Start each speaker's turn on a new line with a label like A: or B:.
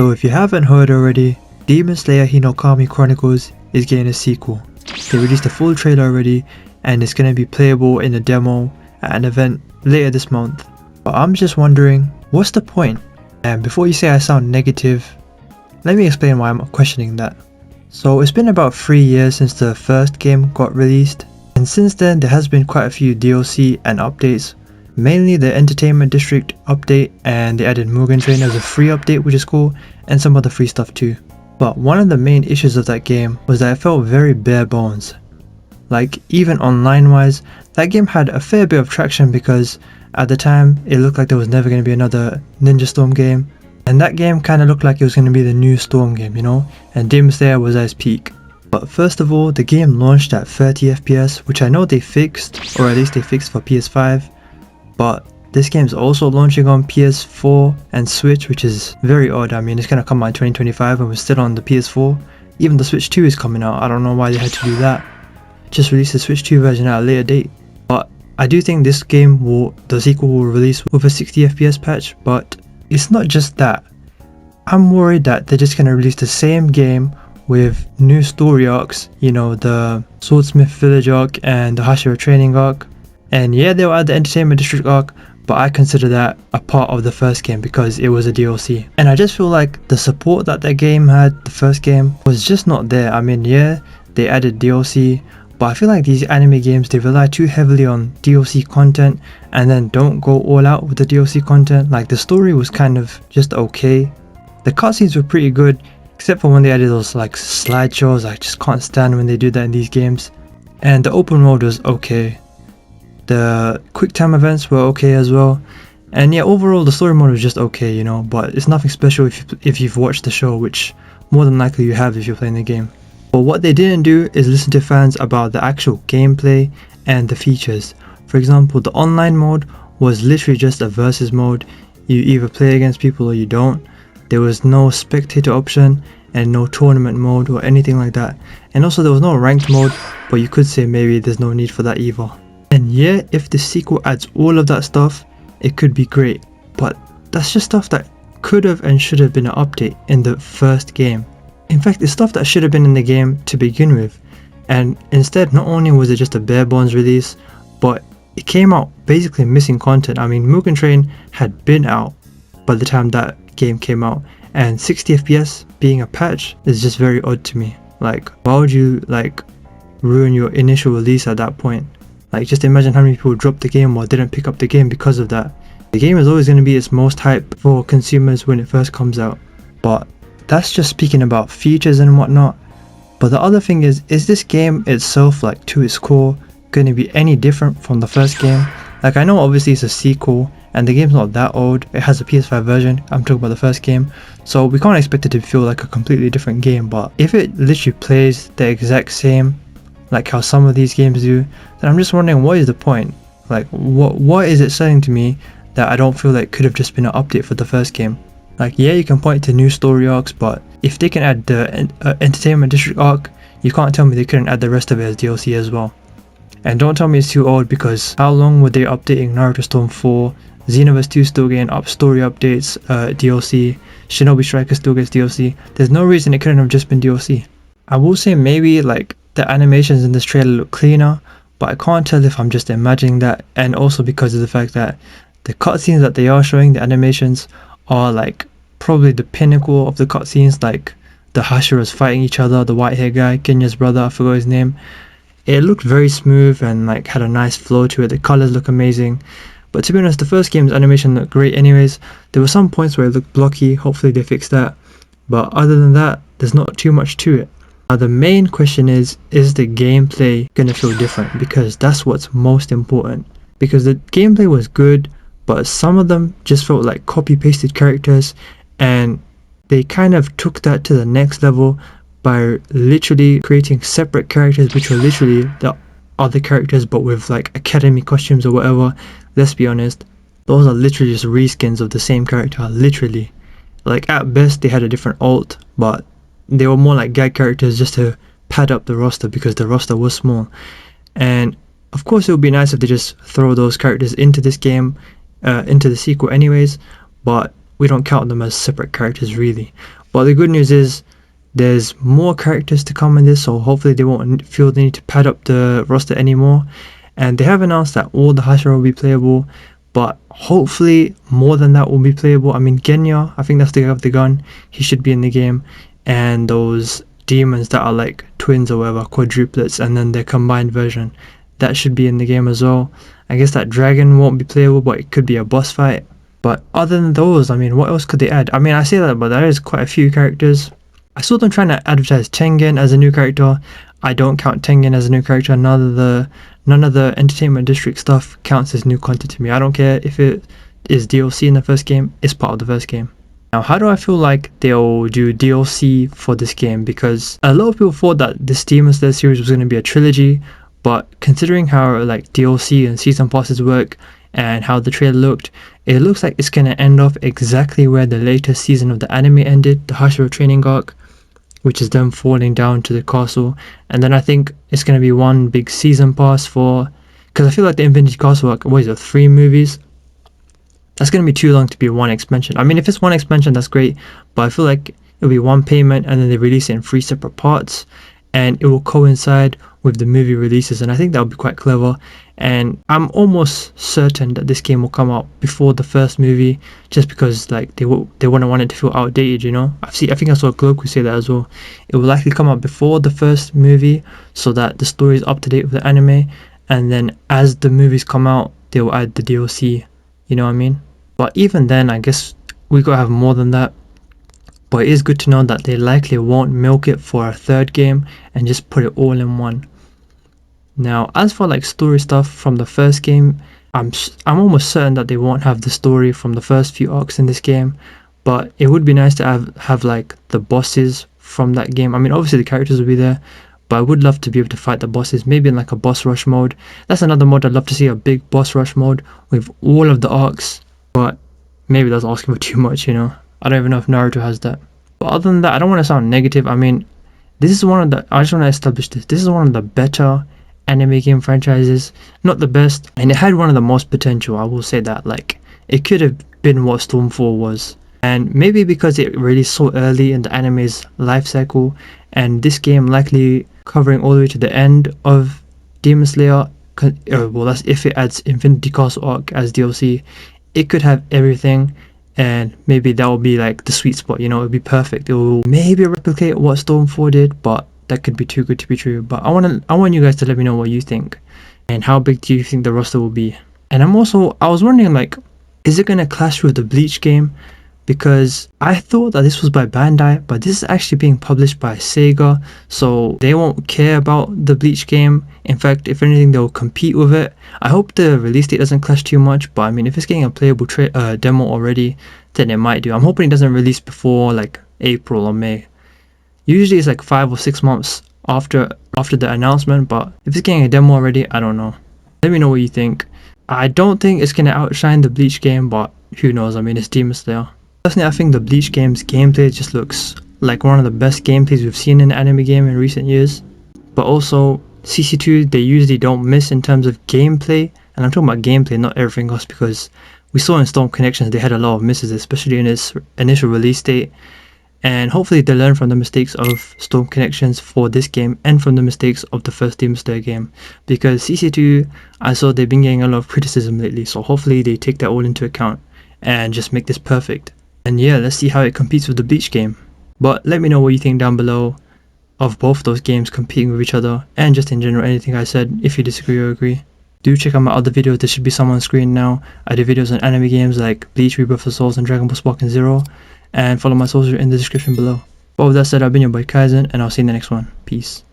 A: So if you haven't heard already, Demon Slayer Hinokami Chronicles is getting a sequel. They released a full trailer already and it's going to be playable in a demo at an event later this month. But I'm just wondering, what's the point? And before you say I sound negative, let me explain why I'm questioning that. So it's been about 3 years since the first game got released, and since then there has been quite a few DLC and updates, mainly the Entertainment District update, and they added Mugen Train as a free update, which is cool, and some other free stuff too. But one of the main issues of that game was that it felt very bare bones. Like, even online wise, that game had a fair bit of traction because at the time it looked like there was never going to be another Ninja Storm game, and that game kind of looked like it was going to be the new Storm game, you know, and Demon Slayer was at its peak. But first of all, the game launched at 30 FPS, which I know they fixed, or at least they fixed for PS5, but this game's also launching on PS4 and Switch, which is very odd. I mean, it's going to come out in 2025 and we're still on the PS4. Even the Switch 2 is coming out. I don't know why they had to do that. Just release the Switch 2 version at a later date. But I do think this game the sequel will release with a 60 FPS patch, but it's not just that. I'm worried that they're just going to release the same game with new story arcs, you know, the Swordsmith Village arc and the Hashira training arc. And yeah, they'll add the Entertainment District arc, but I consider that a part of the first game because it was a DLC. And I just feel like the support that game had, the first game, was just not there. I mean, yeah, they added DLC, but I feel like these anime games, they rely too heavily on DLC content and then don't go all out with the DLC content. Like, the story was kind of just okay. The cutscenes were pretty good, except for when they added those like slideshows. I just can't stand when they do that in these games. And the open world was okay. The quick time events were okay as well, and yeah, overall the story mode was just okay, you know, but it's nothing special if you've watched the show, which more than likely you have if you're playing the game. But what they didn't do is listen to fans about the actual gameplay and the features. For example, the online mode was literally just a versus mode. You either play against people or you don't. There was no spectator option and no tournament mode or anything like that, and also there was no ranked mode, but you could say maybe there's no need for that either. And yeah, if the sequel adds all of that stuff, it could be great, but that's just stuff that could have and should have been an update in the first game. In fact, it's stuff that should have been in the game to begin with, and instead not only was it just a bare bones release, but it came out basically missing content. I mean, Mugen Train had been out by the time that game came out, and 60 FPS being a patch is just very odd to me. Like, why would you like ruin your initial release at that point? Like, just imagine how many people dropped the game or didn't pick up the game because of that. The game is always going to be its most hype for consumers when it first comes out. But that's just speaking about features and whatnot. But the other thing is this game itself, like to its core, going to be any different from the first game? Like, I know obviously it's a sequel and the game's not that old. It has a PS5 version. I'm talking about the first game. So we can't expect it to feel like a completely different game. But if it literally plays the exact same, like how some of these games do, then I'm just wondering, what is the point? Like, what is it saying to me that I don't feel like could have just been an update for the first game? Like, yeah, you can point to new story arcs, but if they can add the Entertainment District arc, you can't tell me they couldn't add the rest of it as DLC as well. And don't tell me it's too old, because how long were they updating Naruto Storm 4, Xenoverse 2 still getting story updates, DLC, Shinobi Striker still gets DLC. There's no reason it couldn't have just been DLC. I will say maybe like the animations in this trailer look cleaner, but I can't tell if I'm just imagining that, and also because of the fact that the cutscenes that they are showing, the animations, are like probably the pinnacle of the cutscenes, like the Hashiras fighting each other, the white hair guy, Kenya's brother, I forgot his name. It looked very smooth and like had a nice flow to it. The colors look amazing. But to be honest, the first game's animation looked great anyways. There were some points where it looked blocky, hopefully they fixed that. But other than that, there's not too much to it. Now the main question is the gameplay gonna feel different? Because that's what's most important. Because the gameplay was good, but some of them just felt like copy-pasted characters, and they kind of took that to the next level by literally creating separate characters which were literally the other characters but with like academy costumes or whatever. Let's be honest, those are literally just reskins of the same character, literally. Like, at best they had a different alt, but they were more like gag characters just to pad up the roster because the roster was small. And of course it would be nice if they just throw those characters into this game, into the sequel anyways, but we don't count them as separate characters really. But the good news is there's more characters to come in this, so hopefully they won't feel the need to pad up the roster anymore. And they have announced that all the Hashira will be playable, but hopefully more than that will be playable. I mean, Genya, I think that's the guy with the gun, he should be in the game. And those demons that are like twins or whatever, quadruplets, and then their combined version, that should be in the game as well. I guess that dragon won't be playable, but it could be a boss fight. But other than those, I mean, what else could they add? I mean, I say that, but there is quite a few characters. I saw them trying to advertise Tengen as a new character. I don't count Tengen as a new character. None of the Entertainment District stuff counts as new content to me. I don't care if it is DLC in the first game, it's part of the first game. Now, how do I feel like they'll do DLC for this game? Because a lot of people thought that this Demon Slayer series was going to be a trilogy, but considering how like DLC and season passes work and how the trailer looked, it looks like it's going to end off exactly where the latest season of the anime ended, the Hashira training arc, which is them falling down to the castle. And then I think it's going to be one big season pass for, because I feel like the Infinity Castle arc, what is it, 3 movies? That's going to be too long to be one expansion. I mean, if it's one expansion, that's great, but I feel like it'll be one payment and then they release it in 3 separate parts, and it will coincide with the movie releases, and I think that would be quite clever. And I'm almost certain that this game will come out before the first movie, just because like they wouldn't want it to feel outdated, you know. I think I saw Gloku say that as well. It will likely come out before the first movie so that the story is up to date with the anime, and then as the movies come out they will add the DLC, you know what I mean. But even then, I guess we gotta have more than that. But it is good to know that they likely won't milk it for a third game and just put it all in one. Now, as for like story stuff from the first game, I'm almost certain that they won't have the story from the first few arcs in this game, but it would be nice to have like the bosses from that game. I mean, obviously the characters will be there, but I would love to be able to fight the bosses, maybe in like a boss rush mode. That's another mode I'd love to see, a big boss rush mode with all of the arcs, but maybe that's asking for too much, you know. I don't even know if Naruto has that. But other than that, I don't want to sound negative. I mean, I just want to establish this. This is one of the better anime game franchises. Not the best, and it had one of the most potential, I will say that. Like, it could have been what Stormfall was. And maybe because it released so early in the anime's life cycle, and this game likely covering all the way to the end of Demon Slayer, well, that's if it adds Infinity Castle arc as DLC, it could have everything. And maybe that will be like the sweet spot, you know. It would be perfect. It will maybe replicate what Stormfall did, but that could be too good to be true. But I want you guys to let me know what you think, and how big do you think the roster will be. And I was wondering, like, is it gonna clash with the Bleach game? Because I thought that this was by Bandai, but this is actually being published by Sega, so they won't care about the Bleach game. In fact, if anything, they'll compete with it. I hope the release date doesn't clash too much, but I mean, if it's getting a playable demo already, then it might do. I'm hoping it doesn't release before like April or May. Usually it's like 5 or 6 months after the announcement, but if it's getting a demo already, I don't know. Let me know what you think. I don't think it's gonna outshine the Bleach game, but who knows. I mean, it's Demon Slayer. Personally, I think the Bleach game's gameplay just looks like one of the best gameplays we've seen in an anime game in recent years. But also, CC2, they usually don't miss in terms of gameplay, and I'm talking about gameplay, not everything else, because we saw in Storm Connections they had a lot of misses, especially in its initial release date. And hopefully they learn from the mistakes of Storm Connections for this game, and from the mistakes of the first Demon Slayer game, because CC2, I saw they've been getting a lot of criticism lately, so hopefully they take that all into account and just make this perfect. And yeah, let's see how it competes with the Bleach game. But let me know what you think down below of both those games competing with each other, and just in general anything I said, if you disagree or agree. Do check out my other videos, there should be some on screen now. I do videos on anime games like Bleach, Rebirth of Souls, and Dragon Ball Sparking Zero. And follow my socials in the description below. But with that said, I've been your boy Kaizen, and I'll see you in the next one. Peace.